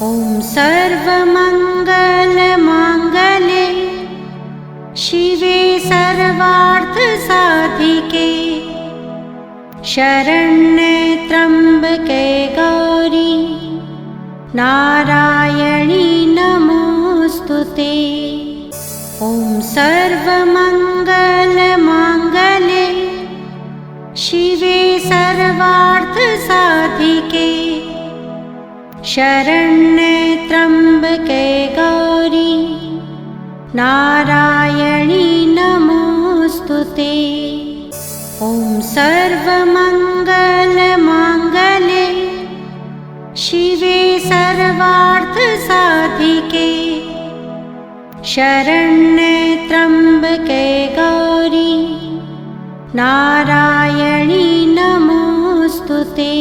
ॐ सर्वमङ्गलमाङ्गल्ये शिवे सर्वार्थसाधिके शरण्ये त्र्यम्बके गौरी नारायणी नमोऽस्तुते। ॐ सर्वमङ्गलमाङ्गल्ये शिवे सर्वार्थसाधिके शरण्ये त्र्यम्बके गौरी नारायणी नमोऽस्तुते। ॐ सर्वमङ्गलमाङ्गल्ये शिवे सर्वार्थसाधिके शरण्ये त्र्यम्बके गौरी नारायणी नमोऽस्तुते।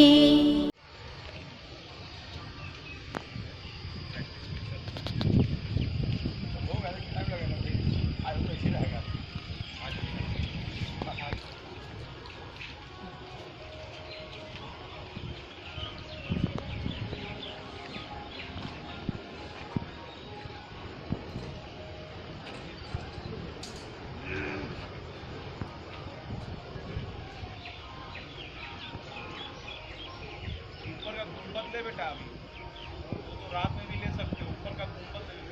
ऊपर का गुंबद ले बेटा, अभी तो रात में भी ले सकते हो। ऊपर का गुंबद ले बेटा।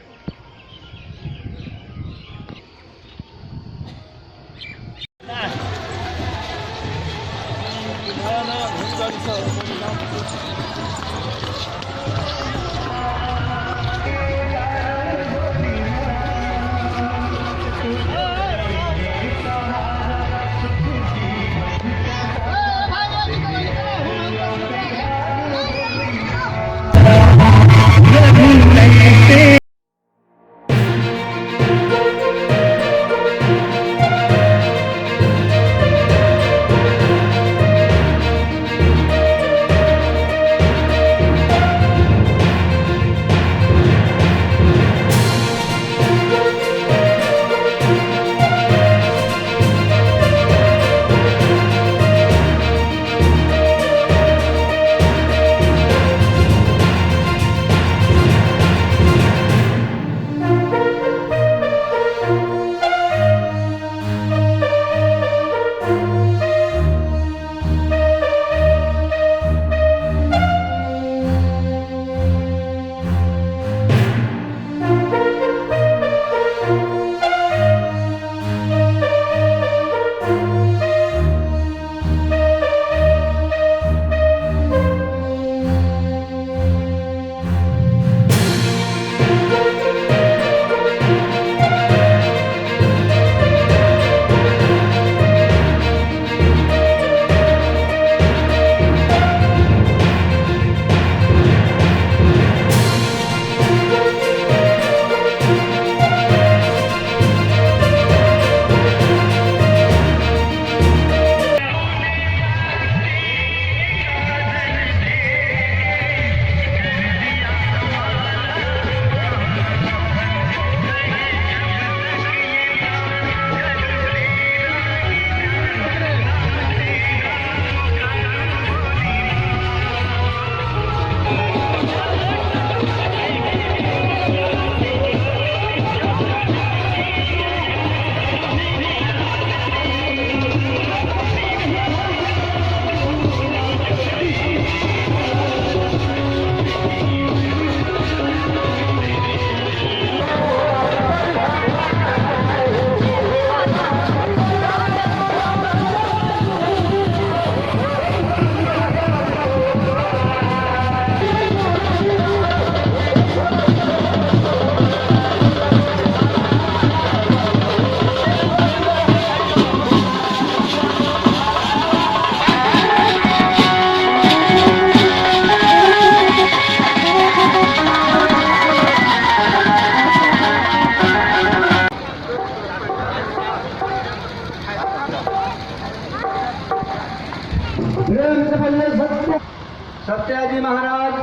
सत्याजी महाराज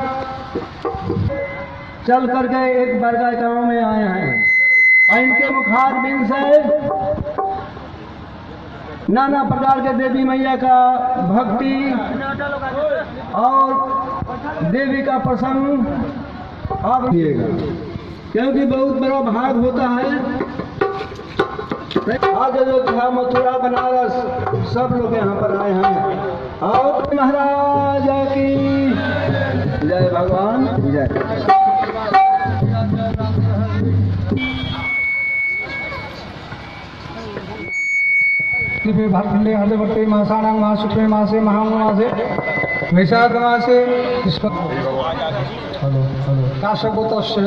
चल करके एक बरगा गांव में आए हैं और इनके मुखार बिन से नाना प्रकार के देवी मैया का भक्ति और देवी का प्रसंग आप रहिएगा, क्योंकि बहुत बड़ा भाग होता है। आज अयोध्या, मथुरा, बनारस सब लोग यहाँ पर आए हैं। आओ महाराज की जय, भगवान जय। भाखंडे हर्दवर्ते मासाणां मासुक्ले मासे महामासे वैशाख मासे काशगोतस्य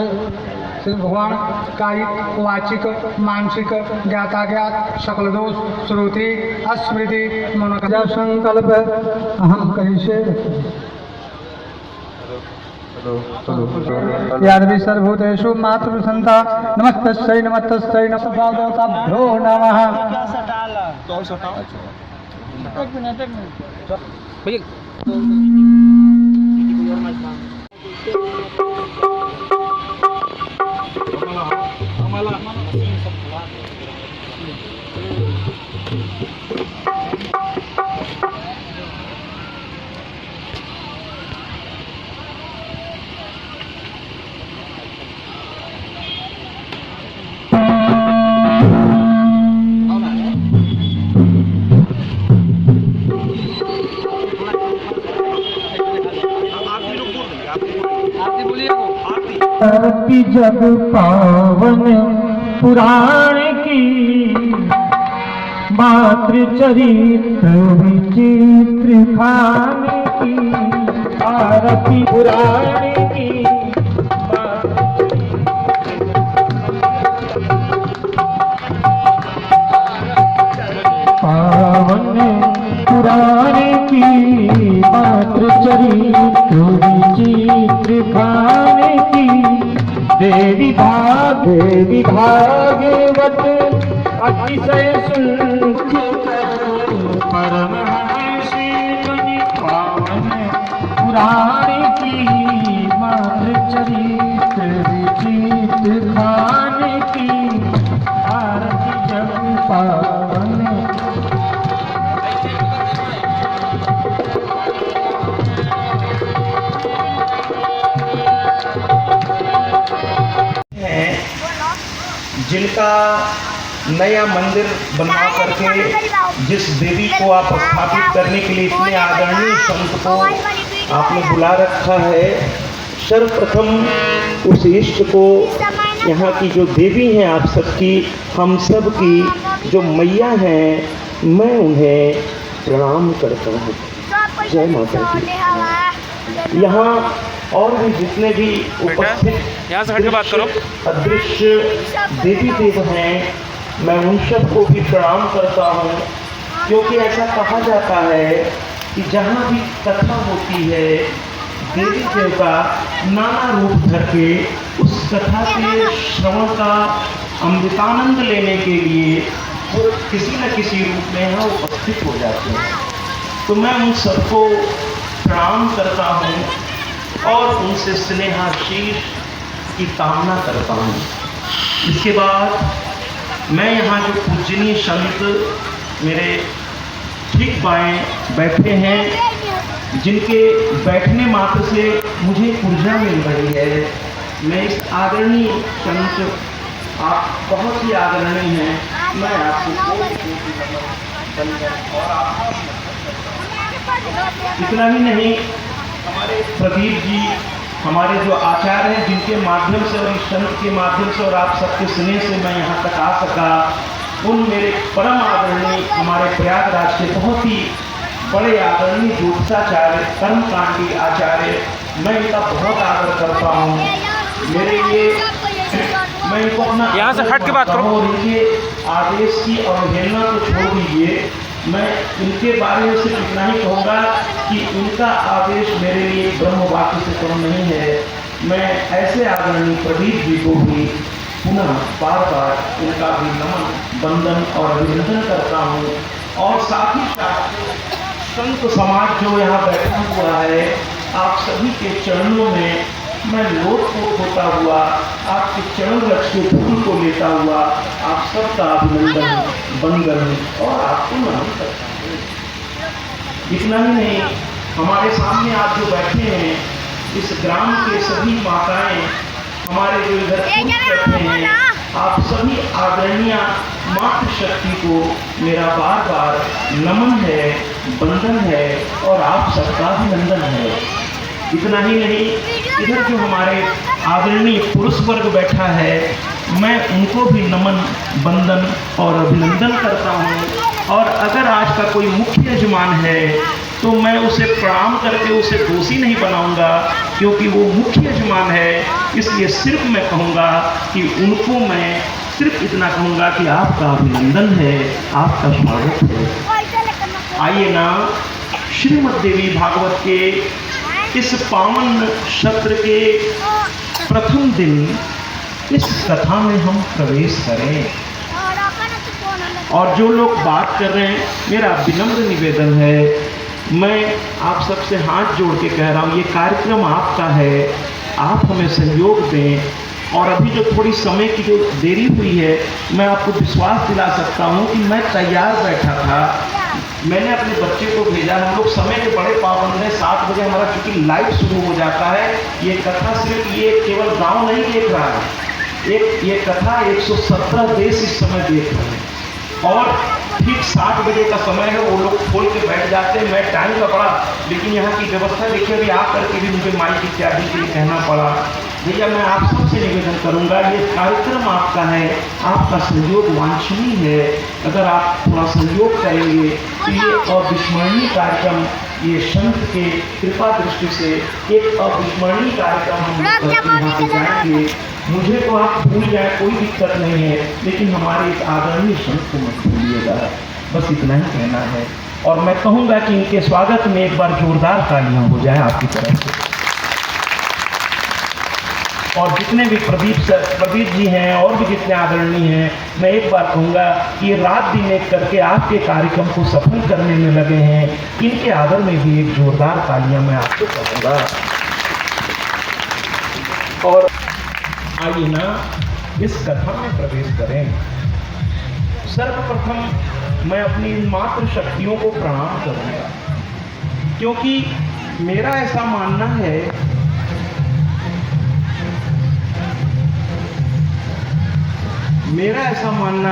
श्री भगवान कायिक वाचिक मानसिक ज्ञाताज्ञात सकल दोष श्रुति स्मृति मनोकामना संकल्प अहम करिष्ये यादवि सर्वभूतेषु मातृसंता नमस्तस्यै नमस्तस्यै नमस्ताभ्यो नमः। आरती जग पावन पुराण की मातृ चरित्र विचित्र खान की आरती पुराण की पावन पुराण की मातृ चरित्र विचित्र खान की देवी भागवत अतिशय परमहंसी पावन पुराण की मातृ चरित्र विचित्र खान की आरती जग पावन। जिनका नया मंदिर बनवा करके जिस देवी को आप स्थापित करने के लिए इतने आदरणीय संत को आपने बुला रखा है, सर्वप्रथम उस इष्ट को, यहाँ की जो देवी हैं आप सबकी, हम सब की जो मैया हैं, मैं उन्हें प्रणाम करता हूँ। जय माता दी। यहाँ और भी जितने भी उपस्थित यहाँ से हट के बात करो, अदृश्य देवी देव हैं, मैं उन सबको भी प्रणाम करता हूँ, क्योंकि ऐसा कहा जाता है कि जहाँ भी कथा होती है देवी देव का नाना रूप धर के उस कथा के श्रवण का अमृतानंद लेने के लिए वो किसी न किसी रूप में यहाँ उपस्थित हो जाते हैं। तो मैं उन सबको प्रणाम करता हूँ और उनसे स्नेहाशीष की कामना करता हूँ। इसके बाद मैं यहाँ जो पूजनीय संत मेरे ठीक बाएं बैठे हैं, जिनके बैठने मात्र से मुझे ऊर्जा मिल रही है, मैं इस आदरणीय संत, आप बहुत ही आदरणीय हैं, मैं आपको इतना ही नहीं, हमारे प्रदीप जी, हमारे जो आचार्य हैं, जिनके माध्यम से और इस संत के माध्यम से और आप सबके स्नेह से मैं यहाँ तक आ सका, उन मेरे परम आदरणीय हमारे प्रयागराज के बहुत ही बड़े आदरणीय ज्योतिषाचार्य, कर्मकांडी आचार्य, मैं इनका बहुत आदर करता हूँ। मेरे लिए मैं इनको अपना यहाँ से हट के बात करो। और इनके आदेश की अवहेलना तो छोड़ दीजिए, मैं इनके बारे में सिर्फ इतना ही कहूँगा कि उनका आदेश मेरे लिए ब्रह्म वाक्य से कम नहीं है। मैं ऐसे आदरणीय प्रदीप जी को भी पुनः बार बार उनका भी नमन, वंदन और अभिनंदन करता हूँ। और साथ ही साथ संत समाज जो यहाँ बैठा हुआ है, आप सभी के चरणों में मैं लोटपोट होता हुआ, आपके चरण रक्ष के फूल को लेता हुआ आप सबका अभिनंदन, वंदन और आपको नमन करता हूँ। इतना ही नहीं, हमारे सामने आप जो बैठे हैं, इस ग्राम के सभी माताएं, हमारे जो इधर पुरुष बैठे हैं, आप सभी आदरणीय मातृशक्ति को मेरा बार बार नमन है, वंदन है और आप सबका अभिनंदन है। इतना ही नहीं, इधर जो हमारे आदरणीय पुरुष वर्ग बैठा है, मैं उनको भी नमन, वंदन और अभिनंदन करता हूँ। और अगर आज का कोई मुख्य यजमान है तो मैं उसे प्रणाम करके उसे दोषी नहीं बनाऊंगा, क्योंकि वो मुख्य यजमान है। इसलिए सिर्फ मैं कहूँगा कि उनको मैं सिर्फ इतना कहूँगा कि आपका अभिनंदन है, आपका स्वागत है। आइए ना, श्रीमद् देवी भागवत के इस पावन सत्र के प्रथम दिन इस कथा में हम प्रवेश करें। और जो लोग बात कर रहे हैं, मेरा विनम्र निवेदन है, मैं आप सबसे हाथ जोड़ के कह रहा हूँ, ये कार्यक्रम आपका है, आप हमें सहयोग दें। और अभी जो थोड़ी समय की जो देरी हुई है, मैं आपको विश्वास दिला सकता हूँ कि मैं तैयार बैठा था। मैंने अपने बच्चे को भेजा, हम लोग समय के बड़े पाबंद हैं, 7 बजे हमारा चूँकि लाइव शुरू हो जाता है। ये कथा सिर्फ ये केवल गाँव नहीं देख रहा है, ये कथा 117 देश इस समय देख रहे हैं। और ठीक 7 बजे का समय है, वो लोग खोल के बैठ जाते हैं। मैं टाइम का पड़ा, लेकिन यहाँ की व्यवस्था देखिए, अभी आ करके भी मुझे माइक इत्यादि के लिए कहना पड़ा। भैया, मैं आप सबसे निवेदन करूँगा, ये कार्यक्रम आपका है, आपका सहयोग वांछनीय है। अगर आप थोड़ा सहयोग करेंगे तो ये अविस्मरणीय कार्यक्रम, ये संत के कृपा दृष्टि से एक अविस्मरणीय कार्यक्रम हम करके यहाँ से जाएंगे। मुझे तो आप भूल जाए, कोई दिक्कत नहीं है, लेकिन हमारे इस आदरणीय संत को मत भूलिएगा। बस इतना ही कहना है। और मैं कहूँगा कि इनके स्वागत में एक बार जोरदार तालियां हो जाए आपकी तरफ से। और जितने भी प्रदीप जी हैं और भी जितने आदरणीय हैं, मैं एक बार कहूँगा कि ये रात दिन एक करके आपके कार्यक्रम को सफल करने में लगे हैं। इनके आदर में भी एक जोरदार तालियां मैं आपको कहूँगा। और आइए ना, इस कथा में प्रवेश करें। सर्वप्रथम मैं अपनी मातृ शक्तियों को प्रणाम करूँगा, क्योंकि मेरा ऐसा मानना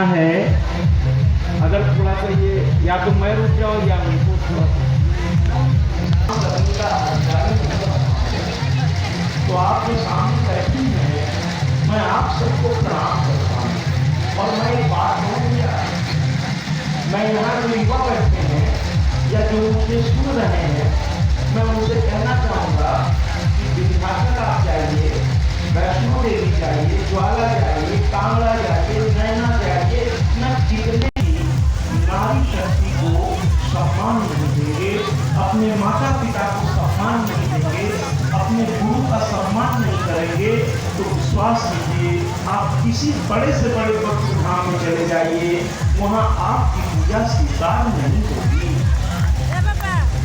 है अगर थोड़ा सा ये या तो मैं रुक जाऊँ या उनको थोड़ा तो आप जो सामने बैठी हैं, मैं आप सबको प्रणाम करता हूँ। और मैं एक बात कहूँगा, मैं यहाँ जो युवा बैठे हैं या जो मुझे सुन रहे हैं, मैं उनसे कहना चाहूँगा कि विंध्याचल आप जाइए, वैष्णो देवी जाइए, ज्वाला जाइए, कांगड़ा जाइए, नैना जाइए, न जितने नारी शक्ति को सम्मान नहीं देंगे, अपने माता पिता को सम्मान नहीं देंगे, अपने गुरु का सम्मान नहीं करेंगे, तो विश्वास कीजिए, आप किसी बड़े से बड़े भक्त धाम में चले जाइए, वहाँ आपकी पूजा स्वीकार नहीं होगी।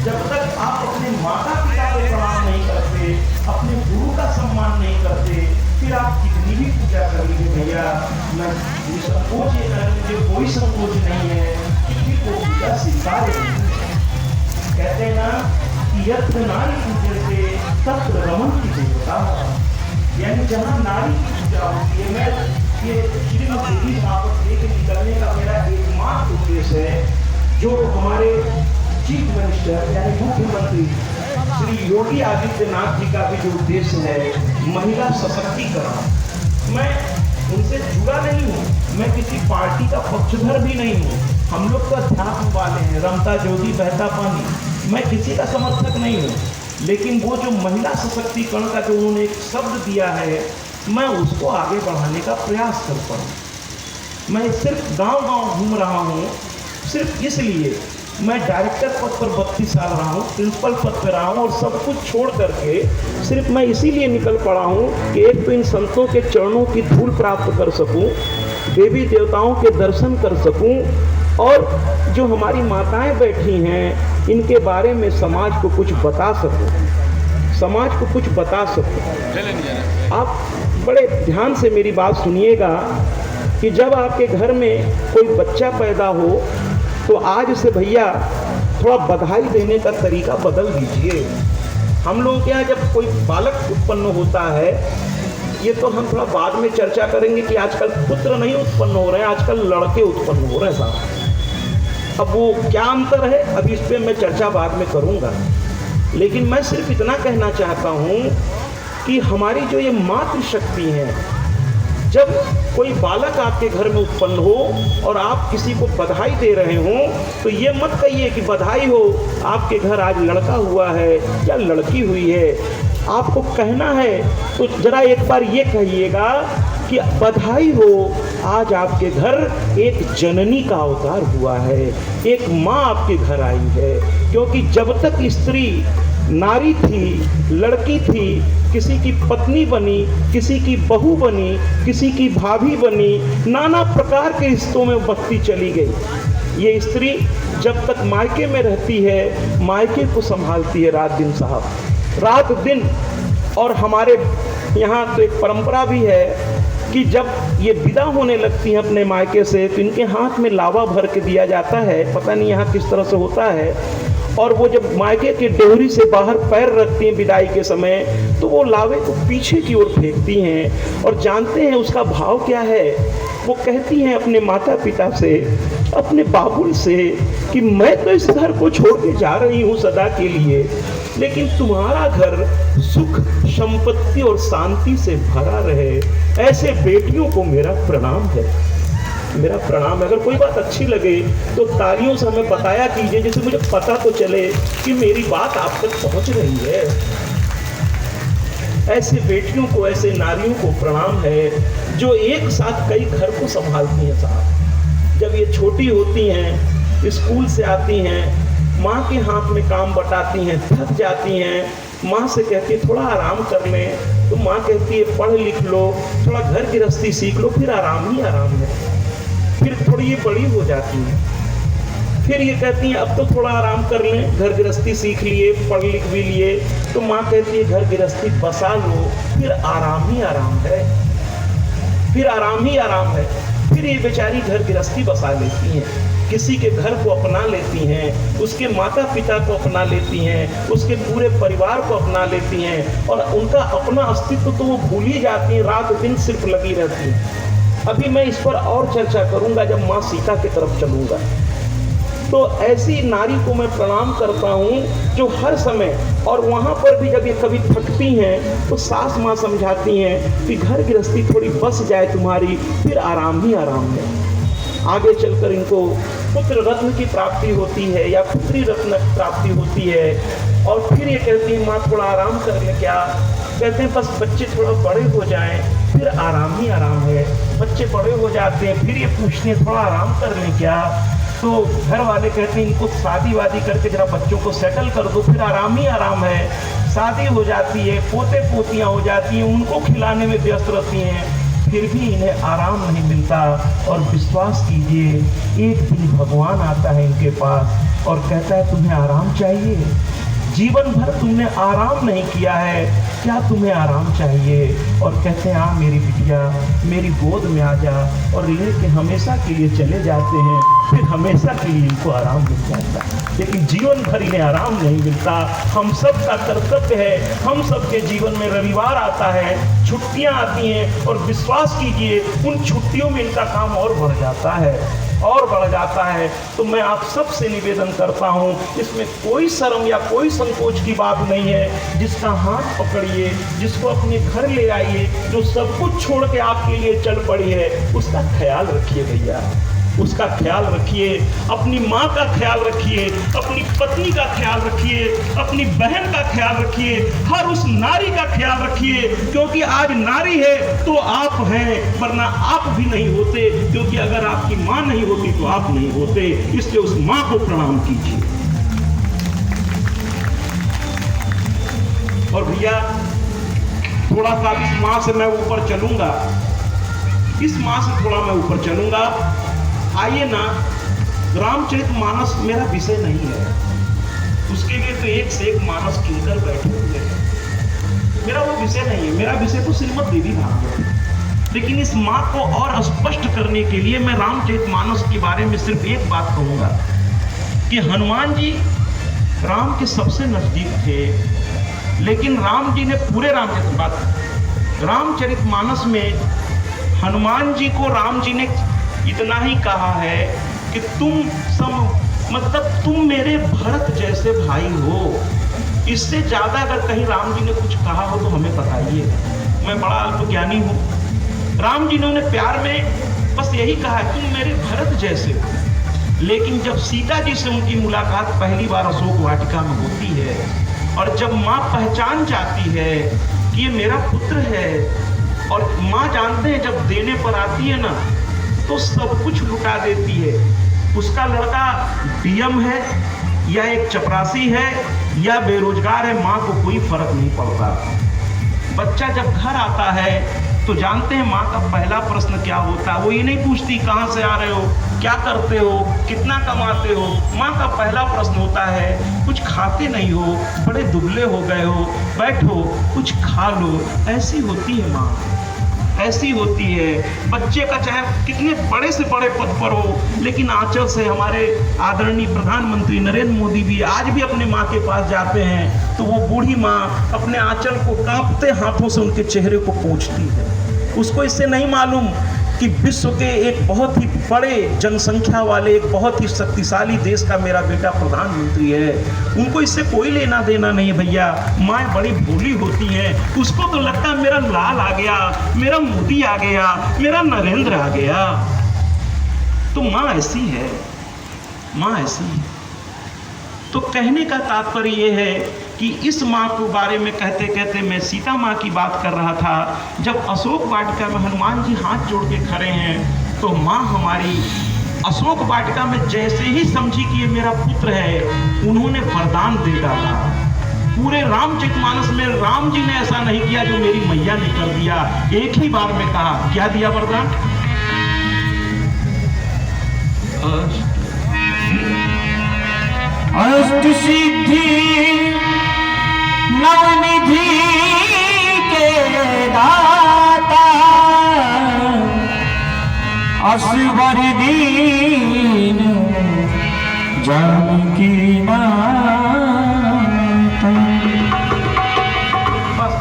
जब तक आप अपने माता पिता को प्रणाम नहीं करते, अपने गुरु का सम्मान नहीं करते, फिर आप कितनी भी पूजा करेंगे भैया, मैं संकोच ये करने मुझे कोई संकोच नहीं है, किसी को पूजा स्वीकार नहीं। कहते हैं ना कि यत्र नारी पूजते तत्र रमन्ति देवता, यानी जहाँ नारी की पूजा होती है। मैं ये श्रीमद् देवी भागवत के निकलने का मेरा एकमात्र उद्देश्य है, जो हमारे चीफ मिनिस्टर यानी मुख्यमंत्री श्री योगी आदित्यनाथ जी का भी जो उद्देश्य है, महिला सशक्तिकरण। मैं उनसे जुड़ा नहीं हूँ, मैं किसी पार्टी का पक्षधर भी नहीं हूँ। हम लोग तो अध्यात्म वाले हैं, रमता ज्योति बहता पानी, मैं किसी का समर्थक नहीं हूँ। लेकिन वो जो महिला सशक्तिकरण का जो उन्होंने एक शब्द दिया है, मैं उसको आगे बढ़ाने का प्रयास करता हूँ। मैं सिर्फ गांव-गांव घूम रहा हूँ, सिर्फ इसलिए मैं डायरेक्टर पद पर 32 साल रहा हूँ, प्रिंसिपल पद पर रहा हूँ, और सब कुछ छोड़ करके सिर्फ मैं इसीलिए निकल पड़ा हूँ कि एक तो इन संतों के चरणों की धूल प्राप्त कर सकूँ, देवी देवताओं के दर्शन कर सकूँ, और जो हमारी माताएं बैठी हैं इनके बारे में समाज को कुछ बता सकूँ, समाज को कुछ बता सकूँ। आप बड़े ध्यान से मेरी बात सुनिएगा कि जब आपके घर में कोई बच्चा पैदा हो तो आज से भैया थोड़ा बधाई देने का तरीका बदल दीजिए। हम लोगों के यहाँ जब कोई बालक उत्पन्न होता है, ये तो हम थोड़ा बाद में चर्चा करेंगे कि आजकल पुत्र नहीं उत्पन्न हो रहे हैं, आजकल लड़के उत्पन्न हो रहे हैं साहब। अब वो क्या अंतर है, अभी इस पर मैं चर्चा बाद में करूँगा। लेकिन मैं सिर्फ इतना कहना चाहता हूँ कि हमारी जो ये मातृशक्ति है, जब कोई बालक आपके घर में उत्पन्न हो और आप किसी को बधाई दे रहे हो, तो ये मत कहिए कि बधाई हो, आपके घर आज लड़का हुआ है या लड़की हुई है। आपको कहना है तो जरा एक बार ये कहिएगा कि बधाई हो, आज आपके घर एक जननी का अवतार हुआ है, एक माँ आपके घर आई है। क्योंकि जब तक स्त्री नारी थी, लड़की थी, किसी की पत्नी बनी, किसी की बहू बनी, किसी की भाभी बनी, नाना प्रकार के रिश्तों में बसती चली गई। ये स्त्री जब तक मायके में रहती है, मायके को संभालती है रात दिन साहब, रात दिन। और हमारे यहाँ तो एक परंपरा भी है कि जब ये विदा होने लगती हैं अपने मायके से, तो इनके हाथ में लावा भर के दिया जाता है, पता नहीं यहाँ किस तरह से होता है। और वो जब मायके के डेहरी से बाहर पैर रखती हैं विदाई के समय, तो वो लावे को पीछे की ओर फेंकती हैं। और जानते हैं उसका भाव क्या है? वो कहती हैं अपने माता पिता से, अपने बाबुल से कि मैं तो इस घर को छोड़ के जा रही हूँ सदा के लिए, लेकिन तुम्हारा घर सुख संपत्ति और शांति से भरा रहे। ऐसे बेटियों को मेरा प्रणाम है, मेरा प्रणाम है। अगर कोई बात अच्छी लगे तो तालियों से हमें बताया कीजिए, जिससे मुझे पता तो चले कि मेरी बात आप तक पहुंच रही है। ऐसे बेटियों को, ऐसे नारियों को प्रणाम है जो एक साथ कई घर को संभालती हैं साहब। जब ये छोटी होती हैं, स्कूल से आती हैं, माँ के हाथ में काम बटाती हैं, थक जाती हैं, माँ से कहती है थोड़ा आराम कर लें, तो माँ कहती है पढ़ लिख लो, थोड़ा घर गृहस्थी सीख लो, फिर आराम ही आराम है। फिर थोड़ी ये बड़ी हो जाती है, फिर ये कहती हैं अब तो थोड़ा आराम कर लें, घर गृहस्थी सीख लिए, पढ़ लिख भी लिए, तो माँ कहती है घर गृहस्थी बसा लो, फिर आराम ही आराम है, फिर आराम ही आराम है। फिर ये बेचारी घर गृहस्थी बसा लेती हैं, किसी के घर को अपना लेती हैं, उसके माता पिता को अपना लेती हैं, उसके पूरे परिवार को अपना लेती हैं, और उनका अपना अस्तित्व तो वो भूल ही जाती हैं, रात दिन सिर्फ लगी रहती हैं। अभी मैं इस पर और चर्चा करूंगा जब माँ सीता की तरफ चलूंगा। तो ऐसी नारी को मैं प्रणाम करता हूँ जो हर समय, और वहाँ पर भी जब ये कभी थकती हैं तो सास माँ समझाती हैं कि घर गृहस्थी थोड़ी बस जाए तुम्हारी, फिर आराम ही आराम है। आगे चलकर इनको पुत्र रत्न की प्राप्ति होती है या पुत्री रत्न की प्राप्ति होती है। और फिर ये कहती है माँ थोड़ा आराम कर ले, क्या कहते हैं बस बच्चे थोड़ा बड़े हो जाएं, फिर आराम ही आराम है। बच्चे बड़े हो जाते हैं, फिर ये पूछते हैं थोड़ा आराम कर लें क्या, तो घर वाले कहते हैं इनको शादी वादी करके जरा बच्चों को सेटल कर दो, फिर आराम ही आराम है। शादी हो जाती है, पोते पोतियाँ हो जाती हैं, उनको खिलाने में व्यस्त रहती हैं, फिर भी इन्हें आराम नहीं मिलता। और विश्वास कीजिए एक दिन भगवान आता है इनके पास और कहता है तुम्हें आराम चाहिए, जीवन भर तुमने आराम नहीं किया है, क्या तुम्हें आराम चाहिए? और कहते हैं हाँ मेरी बिटिया मेरी गोद में आ जा, और लेके हमेशा के लिए चले जाते हैं, फिर हमेशा के लिए इनको आराम मिल जाता है। लेकिन जीवन भर इन्हें आराम नहीं मिलता। हम सब का कर्तव्य है, हम सब के जीवन में रविवार आता है, छुट्टियां आती हैं, और विश्वास कीजिए उन छुट्टियों में इनका काम और बढ़ जाता है, और बढ़ जाता है। तो मैं आप सबसे निवेदन करता हूँ, इसमें कोई शर्म या कोई संकोच की बात नहीं है। जिसका हाथ पकड़िए, जिसको अपने घर ले आइए, जो सब कुछ छोड़ के आपके लिए चल पड़ी है, उसका ख्याल रखिए भैया, उसका ख्याल रखिए। अपनी माँ का ख्याल रखिए, अपनी पत्नी का ख्याल रखिए, अपनी बहन का ख्याल रखिए, हर उस नारी का ख्याल रखिए, क्योंकि आज नारी है तो आप हैं, वरना आप भी नहीं होते, क्योंकि अगर आपकी माँ नहीं होती तो आप नहीं होते। इसलिए उस माँ को प्रणाम कीजिए। और भैया थोड़ा सा इस माँ से मैं ऊपर चलूंगा, इस माँ से थोड़ा मैं ऊपर चलूंगा। आइए ना, रामचरितमानस मेरा विषय नहीं है, उसके लिए तो एक से एक मानस किंकर बैठे हुए हैं, मेरा वो विषय नहीं है। मेरा विषय तो श्रीमद् देवी भागवत है। लेकिन इस माँ को और स्पष्ट करने के लिए मैं रामचरितमानस के बारे में सिर्फ एक बात कहूँगा कि हनुमान जी राम के सबसे नजदीक थे, लेकिन राम जी ने पूरे रामचरितमानस में हनुमान जी को राम जी ने इतना ही कहा है कि तुम मेरे भरत जैसे भाई हो। इससे ज़्यादा अगर कहीं राम जी ने कुछ कहा हो तो हमें बताइए। मैं बड़ा अल्पज्ञानी हूँ। राम जी ने उन्हें प्यार में बस यही कहा, तुम मेरे भरत जैसे हो। लेकिन जब सीता जी से उनकी मुलाकात पहली बार अशोक वाटिका में होती है और जब माँ पहचान जाती है कि ये मेरा पुत्र है, और माँ जानते हैं जब देने पर आती है ना तो सब कुछ लुटा देती है। उसका लड़का डीएम है या एक चपरासी है या बेरोजगार है, माँ को कोई फर्क नहीं पड़ता। बच्चा जब घर आता है तो जानते हैं माँ का पहला प्रश्न क्या होता है। वो ये नहीं पूछती कहाँ से आ रहे हो, क्या करते हो, कितना कमाते हो। माँ का पहला प्रश्न होता है कुछ खाते नहीं हो, बड़े दुबले हो गए हो, बैठो कुछ खा लो। ऐसी होती है माँ, ऐसी होती है। बच्चे का चाहे कितने बड़े से बड़े पद पर हो, लेकिन आंचल से हमारे आदरणीय प्रधानमंत्री नरेंद्र मोदी भी आज भी अपने माँ के पास जाते हैं तो वो बूढ़ी माँ अपने आंचल को कांपते हाथों से उनके चेहरे को पोंछती है। उसको इससे नहीं मालूम कि विश्व के एक बहुत ही बड़े जनसंख्या वाले, एक बहुत ही शक्तिशाली देश का मेरा बेटा प्रधानमंत्री है। उनको इससे कोई लेना देना नहीं है भैया। माँ बड़ी भोली होती हैं, उसको तो लगता है मेरा लाल आ गया, मेरा मोदी आ गया, मेरा नरेंद्र आ गया। तो माँ ऐसी है, माँ ऐसी है। तो कहने का तात्पर्य ये है कि इस माँ के बारे में कहते कहते मैं सीता माँ की बात कर रहा था। जब अशोक वाटिका में हनुमान जी हाथ जोड़ के खड़े हैं तो माँ हमारी अशोक वाटिका में जैसे ही समझी कि ये मेरा पुत्र है, उन्होंने वरदान दे डाला। पूरे रामचरितमानस में राम जी ने ऐसा नहीं किया जो मेरी मैया ने कर दिया। एक ही बार में कहा, क्या दिया वरदान? अष्ट सिद्धि नवनिधि के दाता, असवर दीन जानकी माता। बस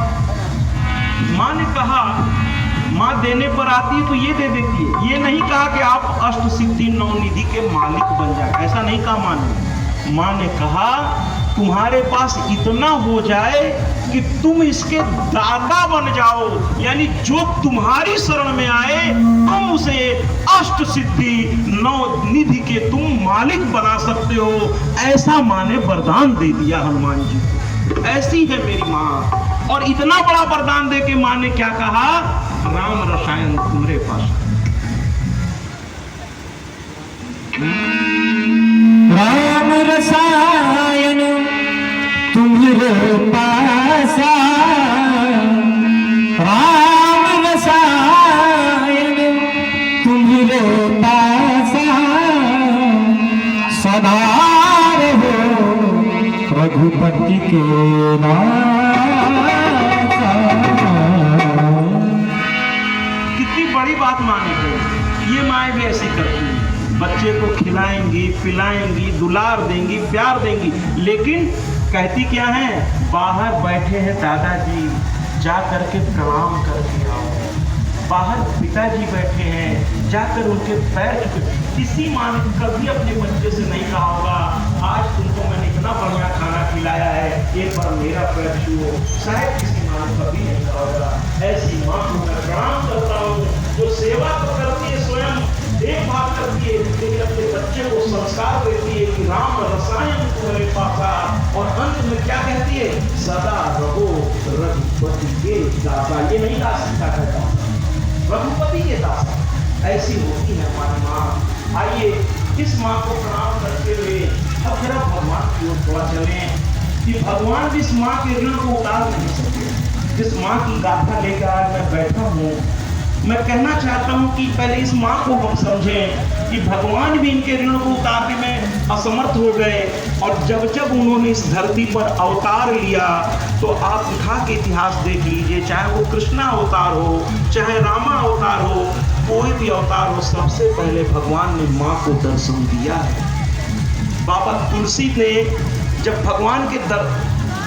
माँ ने कहा, माँ देने पर आती है तो ये दे देती है। ये नहीं कहा कि आप अष्ट सिद्धि नवनिधि के मालिक बन जाए, ऐसा नहीं कहा माँ ने। माँ ने कहा तुम्हारे पास इतना हो जाए कि तुम इसके दाता बन जाओ, यानी जो तुम्हारी शरण में आए तुम उसे अष्ट सिद्धि नौ निधि के तुम मालिक बना सकते हो। ऐसा माँ ने वरदान दे दिया हनुमान जी को। ऐसी है मेरी माँ। और इतना बड़ा वरदान दे के माँ ने क्या कहा, राम रसायन तुम्हारे पास। राम रसायन तुम्हारे पासा, राम रसायन तुम्हारे पासा, सदा रहो रघुपति के नासा। कितनी बड़ी बात माने को, ये माएँ भी ऐसी करती हैं। बच्चे को खिलाएंगी, पिलाएंगी, दुलार देंगी, प्यार देंगी, लेकिन कहती क्या है, बाहर बैठे हैं दादाजी, जा करके प्रणाम करके आओ। बाहर पिताजी बैठे हैं, जाकर उनके पैर छूके। किसी माँ ने कभी अपने बच्चे से नहीं कहा होगा आज तुमको मैंने इतना बढ़िया खाना खिलाया है, एक बार मेरा पैर छुओ। शायद किसी माँ ने कभी नहीं कहा होगा। ऐसी माँ को मैं प्रणाम करता हूँ जो सेवा तो करती है, स्वयं देखभाल करती है, लेकिन अपने बच्चे को संस्कार देती है कि राम रसायन तुम्हारे पासा। और अंत में क्या कहती है, सदा रहो रघुपति के दासा। ये नहीं दासिका कहता, रघुपति के दासा। ऐसी होती है हमारी माँ। आइए इस माँ को प्रणाम करते हुए अब जरा भगवान की ओर थोड़ा चलें कि भगवान भी इस माँ के ऋण को उतार नहीं सके। जिस माँ की गाथा लेकर आज मैं बैठा हूँ, मैं कहना चाहता हूँ कि पहले इस माँ को हम समझें कि भगवान भी इनके ऋण को उतारने में असमर्थ हो गए। और जब जब उन्होंने इस धरती पर अवतार लिया तो आप उठा के इतिहास देख लीजिए, चाहे वो कृष्णा अवतार हो, चाहे रामा अवतार हो, कोई भी अवतार हो, सबसे पहले भगवान ने माँ को दर्शन दिया है। बाबा तुलसी ने जब भगवान के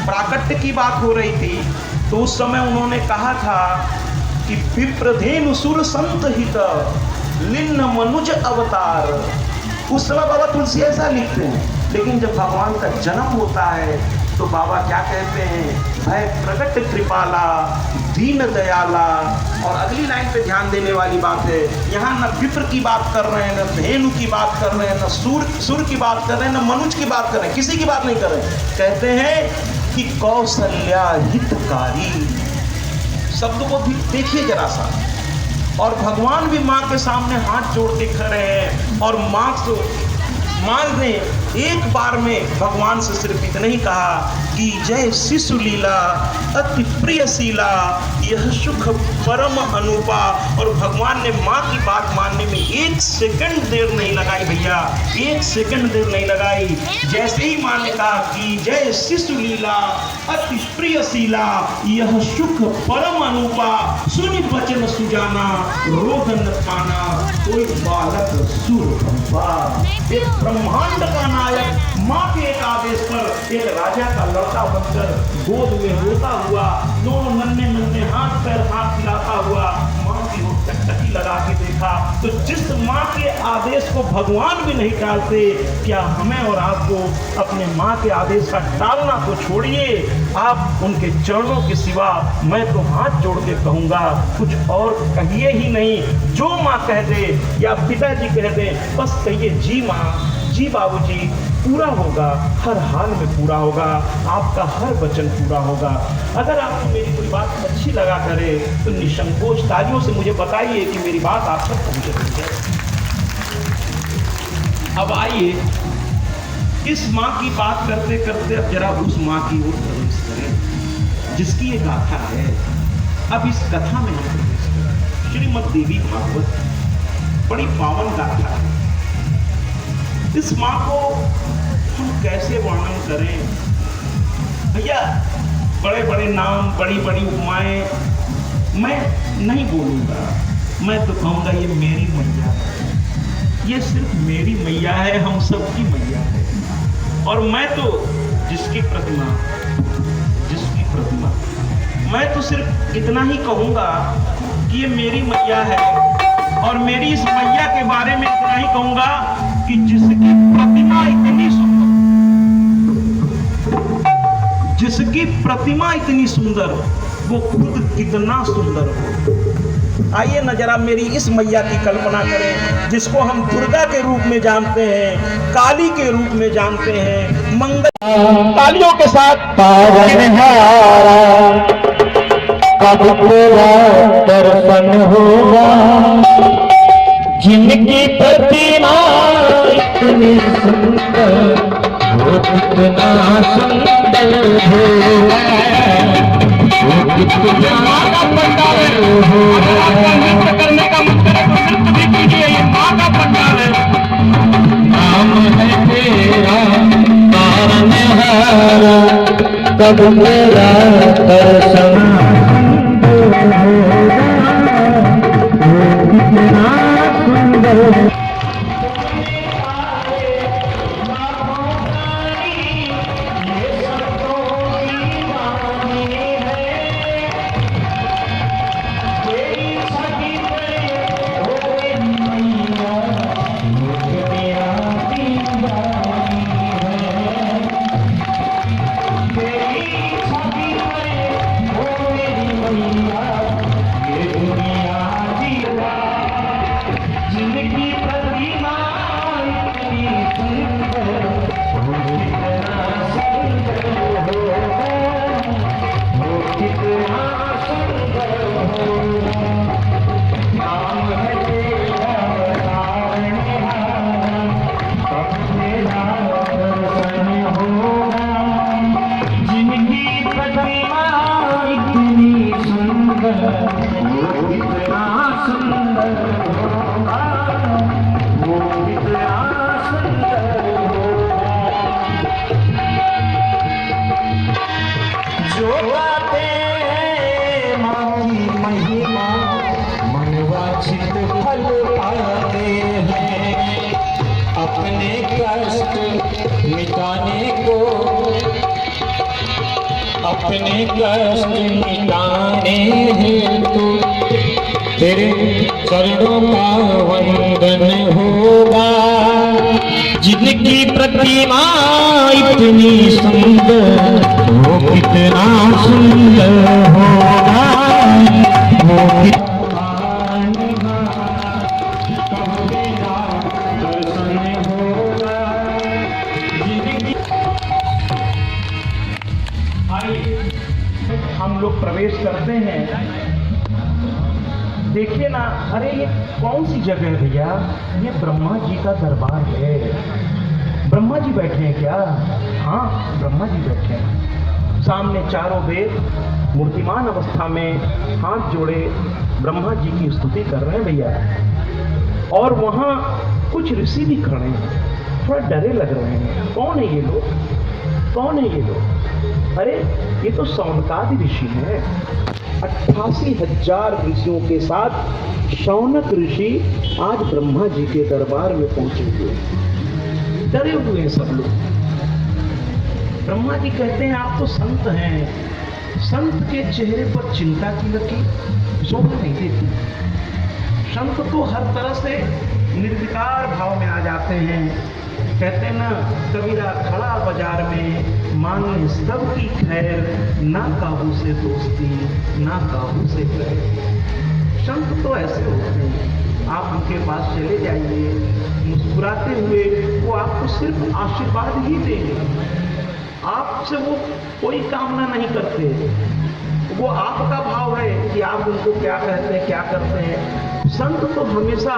प्राकट्य की बात हो रही थी, तो उस समय उन्होंने कहा था कि विप्रधेनु सुर संत हित लिन्न मनुज अवतार। उस समय बाबा तुलसी ऐसा लिखते हैं, लेकिन जब भगवान का जन्म होता है तो बाबा क्या कहते हैं, भय प्रकट कृपाला दीन दयाला। और अगली लाइन पे ध्यान देने वाली बात है, यहाँ न विप्र की बात कर रहे हैं, न धेनु की बात कर रहे हैं, न सुर की बात कर रहे हैं, न मनुज की बात कर रहे हैं, किसी की बात नहीं कर रहे हैं। कहते हैं कि कौशल्या हितकारी। शब्द को भी देखिए जरा सा। और भगवान भी माँ के सामने हाथ जोड़ के खड़े हैं, और माँ ने एक बार में भगवान से सिर्फ इतना ही कहा कि जय शिशु लीला अति प्रियशीला यह सुख परम अनुपा। और भगवान ने माँ की बात मानने में एक सेकंड देर नहीं लगाई भैया, एक सेकंड देर नहीं लगाई। जैसे ही माँ ने कहा कि जय शिशु लीला अति प्रियशीला यह सुख परम अनुपा, सुनि बचन सुजाना रोदन थाना कोई बालक सुरभा। एक ब्रह्मांड का नायक माँ के एक आदेश पर एक राजा का लड़का बनकर गोद में रोता हुआ, दोनों नन्हे नन्हे हाथ पैर हाथ हिलाता हुआ माँ की ओर टकटकी लगा के देखा। तो जिस माँ के आदेश को भगवान भी नहीं टालते, क्या हमें और आपको अपने माँ के आदेश का टालना तो छोड़िए, आप उनके चरणों के सिवा मैं तो हाथ जोड़ के कहूँगा कुछ और कहिए ही नहीं। जो माँ कह दे या पिताजी कह दे, बस कहिए जी माँ, जी बाबूजी, पूरा होगा, हर हाल में पूरा होगा, आपका हर वचन पूरा होगा। अगर आपको मेरी कोई बात अच्छी लगा करे तो निसंकोच तालियों से मुझे बताइए कि मेरी बात आप तक पहुँच रही है। अब आइए इस माँ की बात करते करते अब जरा उस माँ की ओर प्रवेश करें जिसकी एक गाथा है। अब इस कथा में हम प्रवेश करें। श्रीमद् देवी भागवत बड़ी पावन गाथा है। इस माँ को हम कैसे वर्णन करें भैया? बड़े बड़े नाम, बड़ी बड़ी उपमाएं मैं नहीं बोलूँगा, मैं तो कहूँगा ये मेरी मैया है, ये सिर्फ मेरी मैया है, हम सबकी मैया है। और मैं तो जिसकी प्रतिमा मैं तो सिर्फ इतना ही कहूँगा कि ये मेरी मैया है। और मेरी इस मैया के बारे में इतना ही कहूँगा कि जिसकी प्रतिमा इतनी सुंदर वो खुद कितना सुंदर हो। आइए न जरा मेरी इस मैया की कल्पना करें जिसको हम दुर्गा के रूप में जानते हैं, काली के रूप में जानते हैं। मंगल तालियों के साथ पावनहारा कब तेरा दर्शन होगा, जिनकी प्रतिमा इतनी सुंदर वो कितना सुंदर होगा, वो कितना पंडाल होगा। करने का मन करे तो सिर्फ भी कीजिए, ये माँ का पंडाल है। नाम है तेरा पावनहारा कब तेरा दर्शन होगा, वो कितना सुंदर। अपने कष्ट मिटाने हेतु तेरे चरणों का वंदन होगा। जिनकी प्रतिमा इतनी सुंदर वो कितना सुंदर होगा, वो कितना हम लोग प्रवेश करते हैं। देखिए ना, अरे ये कौन सी जगह है भैया? ये ब्रह्मा जी का दरबार है। ब्रह्मा जी बैठे हैं क्या? हाँ, ब्रह्मा जी बैठे हैं। सामने चारों वेद मूर्तिमान अवस्था में हाथ जोड़े ब्रह्मा जी की स्तुति कर रहे हैं भैया। और वहाँ कुछ ऋषि भी खड़े हैं, थोड़ा डरे लग रहे हैं। कौन है ये लोग? कौन है ये लोग? अरे ये तो शौनकादि ऋषि हैं। 88,000 ऋषियों के साथ शौनक ऋषि आज ब्रह्मा जी के दरबार में पहुंचे हुए, डरे हुए हैं सब लोग। ब्रह्मा जी कहते हैं आप तो संत हैं, संत के चेहरे पर चिंता की लकीर शोभा नहीं देती। संत तो हर तरह से निर्विकार भाव में आ जाते हैं। कहते हैं ना, कबीरा खड़ा बाजार में मांगे सबकी खैर, ना काबू से दोस्ती ना काबू से खैर। संत तो ऐसे होते हैं, आप उनके पास चले जाइए मुस्कुराते हुए, वो आपको सिर्फ आशीर्वाद ही देंगे। आपसे वो कोई कामना नहीं करते। वो आपका भाव है कि आप उनको क्या कहते हैं, क्या करते हैं। संत तो हमेशा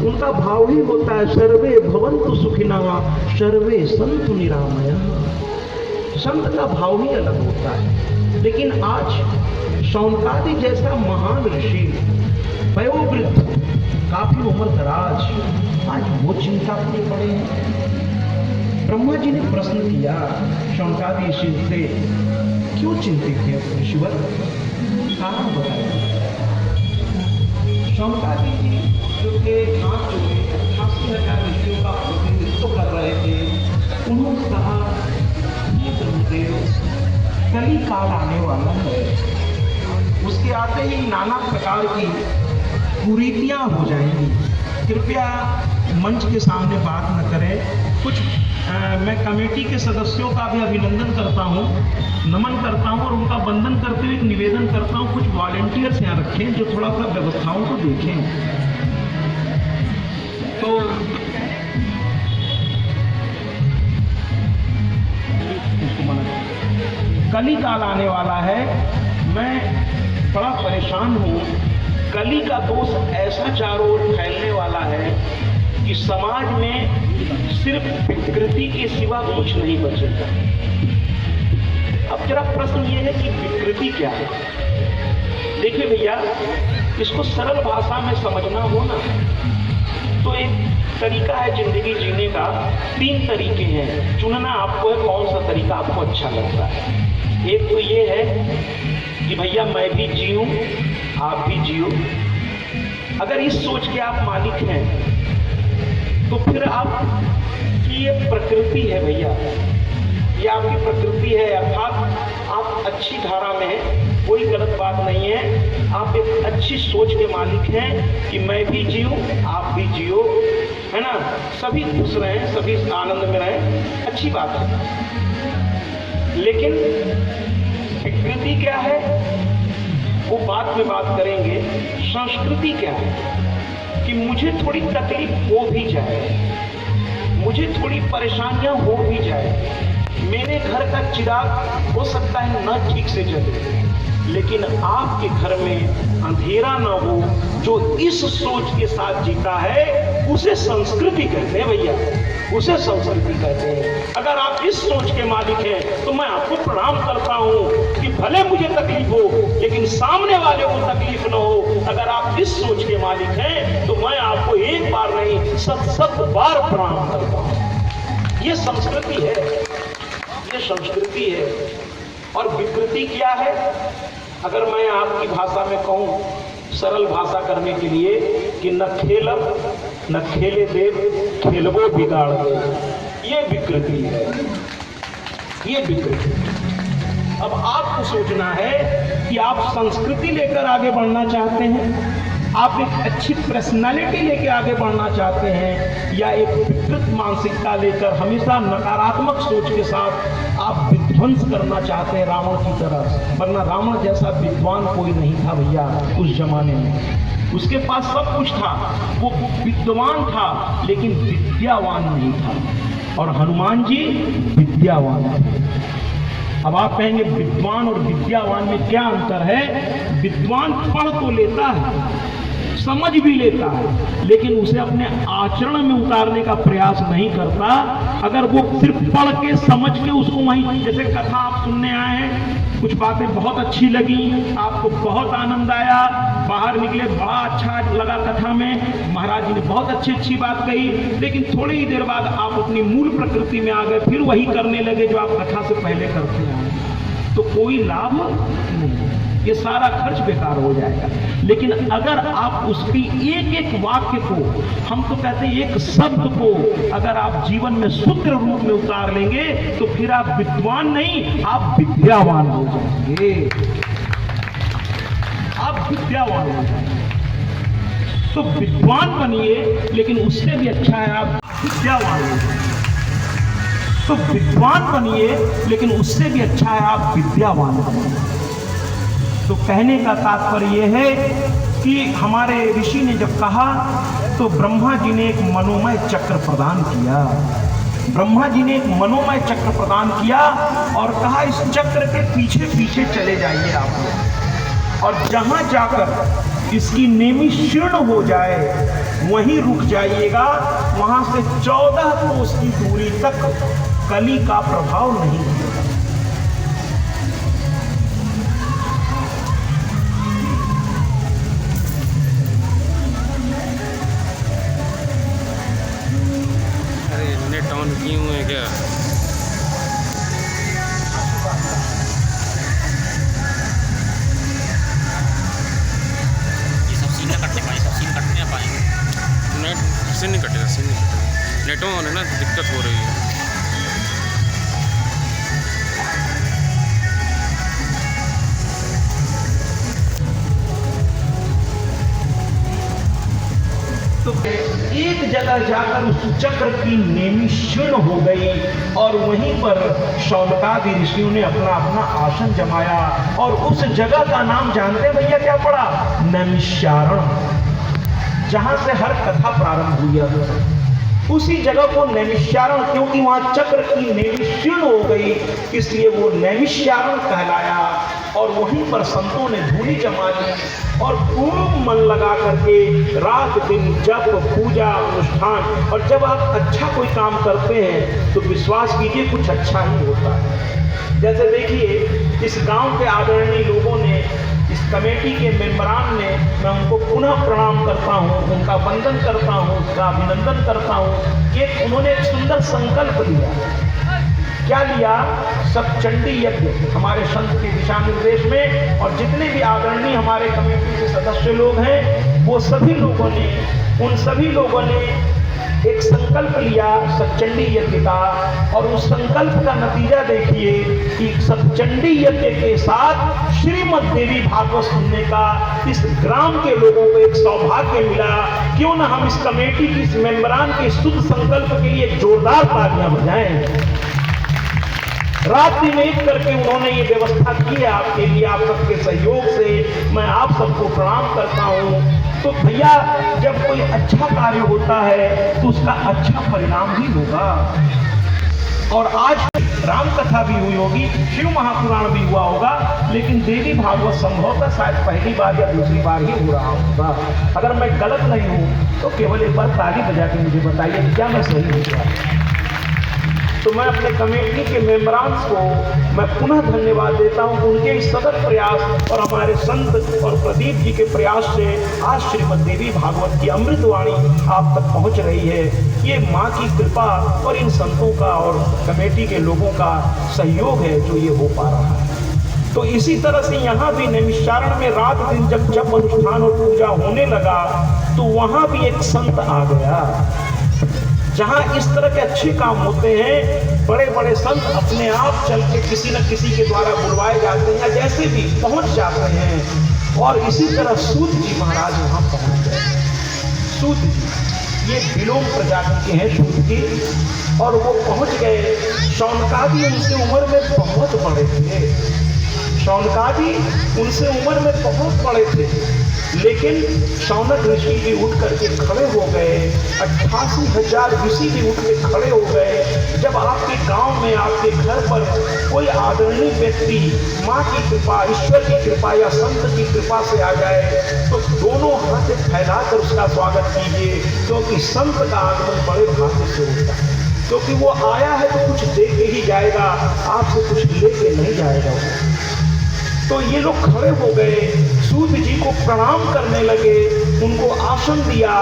उनका भाव ही होता है, सर्वे भवन्तु सुखिनः सर्वे सन्तु निरामयः। संत का भाव ही अलग होता है। लेकिन आज शौनकादि जैसा महान ऋषि, वयोवृद्ध, काफी उम्र दराज, आज वो चिंता में पड़े हैं। ब्रह्मा जी ने प्रश्न किया शौनकादि ऋषि से, क्यों चिंतित है ऋषिवर? कारण बताया। शौनकादि जी जो के हाथ जोड़े 88,000 ऋषियों का प्रतिनिधित्व कर रहे थे, उन्होंने कहा, ये ब्रह्मदेव, कली काल आने वाला है, उसके आते ही नाना प्रकार की कुरीतियां हो जाएंगी। कृपया मंच के सामने बात न करें। कुछ मैं कमेटी के सदस्यों का भी अभिनंदन करता हूं, नमन करता हूं और उनका वंदन करते हुए एक निवेदन करता हूं, कुछ वॉलंटियर्स यहाँ रखें जो थोड़ा सा व्यवस्थाओं को देखें। तो कली काल आने वाला है, मैं बड़ा परेशान हूं। कली का दोष ऐसा चारों ओर फैलने वाला है कि समाज में सिर्फ विकृति के सिवा कुछ नहीं बचेगा। अब जरा प्रश्न ये है कि विकृति क्या है? देखिए भैया, इसको सरल भाषा में समझना हो ना, तो एक तरीका है जिंदगी जीने का। 3 तरीके हैं, चुनना आपको है कौन सा तरीका आपको अच्छा लगता है। एक तो ये है कि भैया मैं भी जीऊं, आप भी जियो। अगर इस सोच के आप मालिक हैं तो फिर आपकी ये प्रकृति है भैया, ये आपकी प्रकृति है, अर्थात आप अच्छी धारा में हैं, कोई गलत बात नहीं है। आप एक अच्छी सोच के मालिक हैं कि मैं भी जीऊं, आप भी जियो, है ना, सभी खुश रहें, सभी आनंद में रहें, अच्छी बात है। लेकिन विकृति क्या है वो बाद में बात करेंगे। संस्कृति क्या है कि मुझे थोड़ी तकलीफ हो भी जाए, मुझे थोड़ी परेशानियां हो भी जाए, मेरे घर का चिराग हो सकता है न ठीक से जले, लेकिन आपके घर में अंधेरा न हो। जो इस सोच के साथ जीता है उसे संस्कृति कहते हैं भैया, उसे संस्कृति कहते हैं। अगर आप इस सोच के मालिक हैं तो मैं आपको प्रणाम करता हूं कि भले मुझे तकलीफ हो लेकिन सामने वाले को तकलीफ न हो। अगर आप इस सोच के मालिक हैं तो मैं आपको एक बार नहीं 7 बार प्रणाम करता हूं। ये संस्कृति है, ये संस्कृति है। और विकृति क्या है? अगर मैं आपकी भाषा में कहूं, सरल भाषा करने के लिए, कि न खेलब न खेले देव, खेलबो बिगाड़ दे, ये विकृति है, ये विकृति। अब आपको सोचना है कि आप संस्कृति लेकर आगे बढ़ना चाहते हैं, आप एक अच्छी पर्सनालिटी लेके आगे बढ़ना चाहते हैं, या एक विकृत मानसिकता लेकर हमेशा नकारात्मक सोच के साथ आप विध्वंस करना चाहते हैं रावण की तरह। वरना रावण जैसा विद्वान कोई नहीं था भैया उस जमाने में। उसके पास सब कुछ था, वो विद्वान था लेकिन विद्यावान नहीं था, और हनुमान जी विद्यावान थे। अब आप कहेंगे विद्वान और विद्यावान में क्या अंतर है? विद्वान पढ़ तो लेता है, समझ भी लेता है, लेकिन उसे अपने आचरण में उतारने का प्रयास नहीं करता। अगर वो सिर्फ पढ़ के समझ के उसको वहीं, जैसे कथा आप सुनने आए हैं, कुछ बातें बहुत अच्छी लगी, आपको बहुत आनंद आया, बाहर निकले बड़ा अच्छा लगा कथा में, महाराज जी ने बहुत अच्छी बात कही, लेकिन थोड़ी ही देर बाद आप अपनी मूल प्रकृति में आ गए, फिर वही करने लगे जो आप कथा से पहले करते आए, तो कोई लाभ नहीं, ये सारा खर्च बेकार हो जाएगा। लेकिन अगर आप उसकी एक एक वाक्य को, हम तो कहते हैं एक शब्द को, अगर आप जीवन में सूत्र रूप में उतार लेंगे तो फिर आप विद्वान नहीं, आप विद्यावान हो जाएंगे। आप विद्यावान हो जाएंगे। तो विद्वान बनिए, लेकिन उससे भी अच्छा है आप विद्यावान हो जाएंगे। तो विद्वान बनिए, लेकिन उससे भी अच्छा है आप विद्यावान बनिए। तो कहने का तात्पर्य यह है कि हमारे ऋषि ने जब कहा तो ब्रह्मा जी ने एक मनोमय चक्र प्रदान किया। ब्रह्मा जी ने एक मनोमय चक्र प्रदान किया और कहा इस चक्र के पीछे पीछे चले जाइए आप लोग, और जहां जाकर इसकी नेमी शीर्ण हो जाए वहीं रुक जाइएगा। वहां से 14 कोस की दूरी तक कली का प्रभाव नहीं होगा। नेट ऑन किए हुए हैं क्या? ये सब सीन ना कटने पाए, सब सीन कटने ना पाएंगे। नेट सीन नहीं कटेगा, सीन नहीं कटेगा। नेट ऑन है ना, दिक्कत हो रही है। तो एक जगह जाकर उस चक्र की नेमी क्षीण हो गई और वहीं पर शौनकादि ऋषियों ने अपना अपना आसन जमाया, और उस जगह का नाम जानते भैया क्या पड़ा? नैमिषारण्य, जहां से हर कथा प्रारंभ हुई है। उसी जगह को नैमिषारण्य, क्योंकि वहां चक्र की नेमी क्षीण हो गई, इसलिए वो नैमिषारण्य कहलाया। और वहीं पर संतों ने धूली जमा ली और खूब मन लगा करके रात दिन जप पूजा अनुष्ठान। और जब आप अच्छा कोई काम करते हैं तो विश्वास कीजिए कुछ अच्छा ही होता है। जैसे देखिए इस गांव के आदरणीय लोगों ने, इस कमेटी के मेंबरान ने, मैं उनको पुनः प्रणाम करता हूँ, उनका वंदन करता हूँ, उनका अभिनंदन करता हूँ कि उन्होंने एक सुंदर संकल्प लिया। क्या लिया? सब चंडी यज्ञ हमारे संत के दिशा निर्देश में, और जितने भी आदरणीय हमारे कमेटी के सदस्य लोग हैं वो सभी लोगों ने, उन सभी लोगों ने एक संकल्प लिया सतचंडी यज्ञ का। और उस संकल्प का नतीजा देखिए कि सतचंडी यज्ञ के साथ श्रीमद् देवी भागवत सुनने का इस ग्राम के लोगों को एक सौभाग्य मिला। क्यों ना हम इस कमेटी की, इस मेंबरान के शुभ संकल्प के लिए जोरदार तालियां बजाएं। रात दिन एक करके उन्होंने ये व्यवस्था की है आपके लिए, आप सबके सहयोग से मैं आप सबको प्रणाम करता हूँ। तो भैया जब कोई अच्छा कार्य होता है तो उसका अच्छा परिणाम ही होगा। और आज राम कथा भी हुई होगी, शिव महापुराण भी हुआ होगा, लेकिन देवी भागवत संभवतः शायद पहली बार या दूसरी बार ही हो रहा होगा। अगर मैं गलत नहीं हूँ तो केवल एक बार ताली बजा के मुझे बताइए क्या मैं सही हूँ क्या। तो मैं अपने कमेटी के मेंबरान्स को मैं पुनः धन्यवाद देता हूं। उनके इस सतत प्रयास और हमारे संत और प्रदीप जी के प्रयास से आज श्रीमद् देवी भागवत की अमृतवाणी आप तक पहुंच रही है। ये माँ की कृपा और इन संतों का और कमेटी के लोगों का सहयोग है जो ये हो पा रहा है। तो इसी तरह से यहाँ भी नैमिषारण्य में रात दिन जब जप अनुष्ठान और पूजा होने लगा तो वहाँ भी एक संत आ गया। जहाँ इस तरह के अच्छे काम होते हैं, बड़े बड़े संत अपने आप चल के किसी न किसी के द्वारा बुलवाए जाते हैं या जैसे भी पहुंच जाते हैं। और इसी तरह सूत जी महाराज वहां पहुंच गए। सूत जी ये विलोम प्रजाति के हैं, सूत जी, और वो पहुंच गए। शौनकादि उनसे उम्र में बहुत बड़े थे, शौनकादि उनसे उम्र में बहुत बड़े थे, लेकिन शौनक ऋषि भी उठ करके खड़े हो गए। 88,000 ऋषि भी उठ के खड़े हो गए। जब आपके गांव में, आपके घर पर कोई आदरणीय व्यक्ति माँ की कृपा, ईश्वर की कृपा या संत की कृपा से आ जाए तो दोनों हाथ फैलाकर उसका स्वागत कीजिए, क्योंकि संत का आगमन बड़े भाग्य से होता है। क्योंकि वो आया है तो कुछ दे के ही जाएगा, आपसे कुछ लेके नहीं जाएगा वो। तो ये लोग खड़े हो गए, सूत जी को प्रणाम करने लगे, उनको आसन दिया,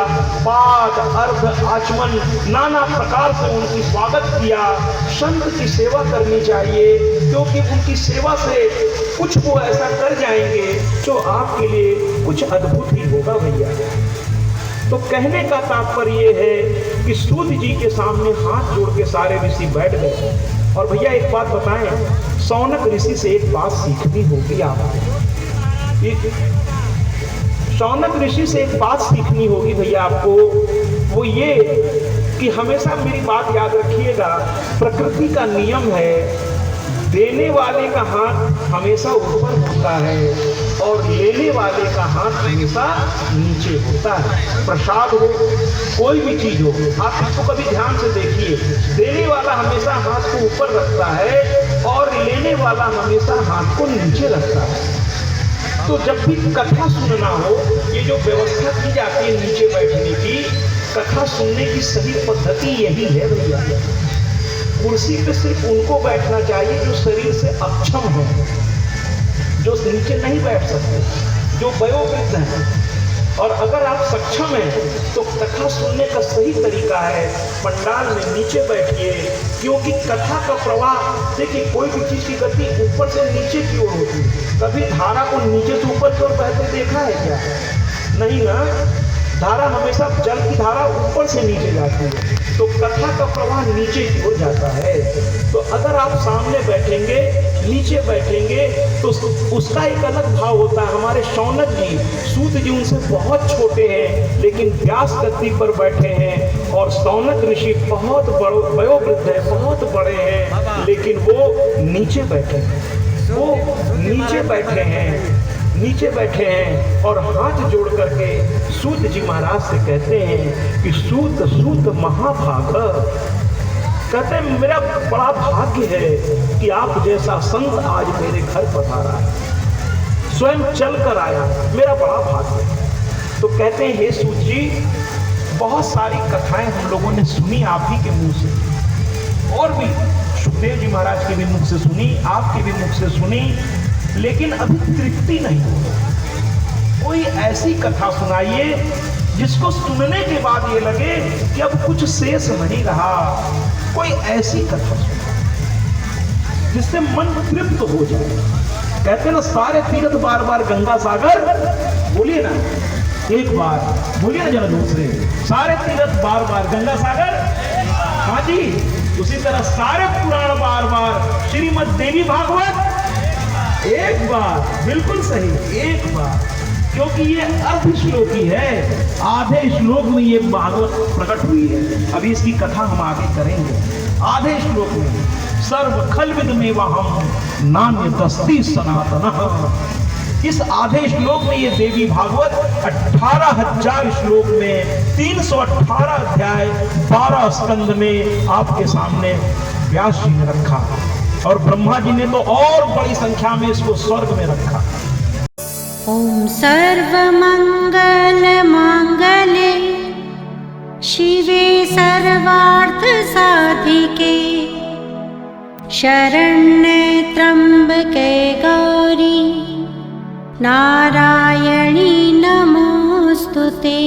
पाद अर्घ आचमन नाना प्रकार से उनकी स्वागत किया। संत की सेवा करनी चाहिए, क्योंकि उनकी सेवा से कुछ वो ऐसा कर जाएंगे जो आपके लिए कुछ अद्भुत ही होगा भैया। तो कहने का तात्पर्य ये है कि सूत जी के सामने हाथ जोड़ के सारे ऋषि बैठ गए। और भैया एक बात बताएं, शौनक ऋषि से एक बात सीखनी होगी आपको। शौनक ऋषि से एक बात सीखनी होगी भैया आपको, वो ये कि हमेशा मेरी बात याद रखिएगा, प्रकृति का नियम है, देने वाले का हाथ हमेशा ऊपर होता है और लेने वाले का हाथ हमेशा नीचे होता है। प्रसाद हो, कोई भी चीज हो, आप इसको कभी ध्यान से देखिए, देने वाला हमेशा हाथ को ऊपर रखता है और लेने वाला हमेशा हाथ को नीचे रखता है। तो जब भी कथा सुनना हो, ये जो व्यवस्था की जाती है नीचे बैठने की, कथा सुनने की सही पद्धति यही है भैया। कुर्सी पे सिर्फ उनको बैठना चाहिए जो शरीर से अक्षम है, जो नीचे नहीं बैठ सकते, जो वयोवृद्ध हैं। और अगर आप सक्षम हैं तो कथा सुनने का सही तरीका है पंडाल में नीचे बैठिए, क्योंकि कथा का प्रवाह, देखिए कोई भी चीज की गति ऊपर से नीचे की ओर होती है। कभी धारा को नीचे से ऊपर की ओर बहते देखा है क्या? नहीं ना, धारा हमेशा, जल की धारा ऊपर से नीचे जाती है, तो कथा का प्रवाह नीचे की ओर जाता है। तो अगर आप सामने बैठेंगे, नीचे बैठेंगे, तो उसका एक अलग भाव होता है। हमारे शौनक जी, सूत जी उनसे बहुत छोटे हैं, लेकिन व्यास गद्दी पर बैठे हैं, और शौनक ऋषि बहुत बड़े वयोवृद्ध है, बहुत बड़े हैं, लेकिन वो नीचे बैठे हैं, वो नीचे बैठे हैं, नीचे बैठे हैं और हाथ जोड़ करके सूत जी महाराज से कहते हैं कि सूत सूत महाभाग, कहते हैं मेरा बड़ा भाग्य है कि आप जैसा संत आज मेरे घर पधारा है, स्वयं चल कर आया, मेरा बड़ा भाग्य है। तो कहते हैं हे सूत जी, बहुत सारी कथाएं हम लोगों ने सुनी आप ही के मुंह से, और भी सुखदेव जी महाराज के भी मुख से सुनी, आपके भी मुख से सुनी, लेकिन अभी तृप्ति नहीं हो। कोई ऐसी कथा सुनाइए जिसको सुनने के बाद ये लगे कि अब कुछ शेष नहीं रहा। कोई ऐसी कथा सुनाइए जिससे मन तृप्त हो जाए। कहते ना, सारे तीर्थ बार बार गंगा सागर, बोलिए ना एक बार, बोलिए ना जरा दूसरे, सारे तीर्थ बार बार गंगा सागर, हाँ जी, उसी तरह सारे पुराण बार बार श्रीमद् देवी भागवत एक बार, बिल्कुल सही, एक बार, क्योंकि ये अर्ध श्लोकी है, आधे श्लोक में ये भागवत प्रकट हुई है। अभी इसकी कथा हम आगे करेंगे। आधे श्लोक में सर्व खलविदमेवहम् नान्यदस्ति सनातनः, इस आधे श्लोक में ये देवी भागवत 18,000 श्लोक में 318 अध्याय 12 स्कंद में आपके सामने व्यास जी ने रखा, और ब्रह्मा जी ने तो और बड़ी संख्या में इसको स्वर्ग में रखा। ओम सर्वमंगल मांगल्ये शिवे सर्वार्थ साधिके शरण्ये त्र्यंबके गौरी नारायणी नमोस्तुते।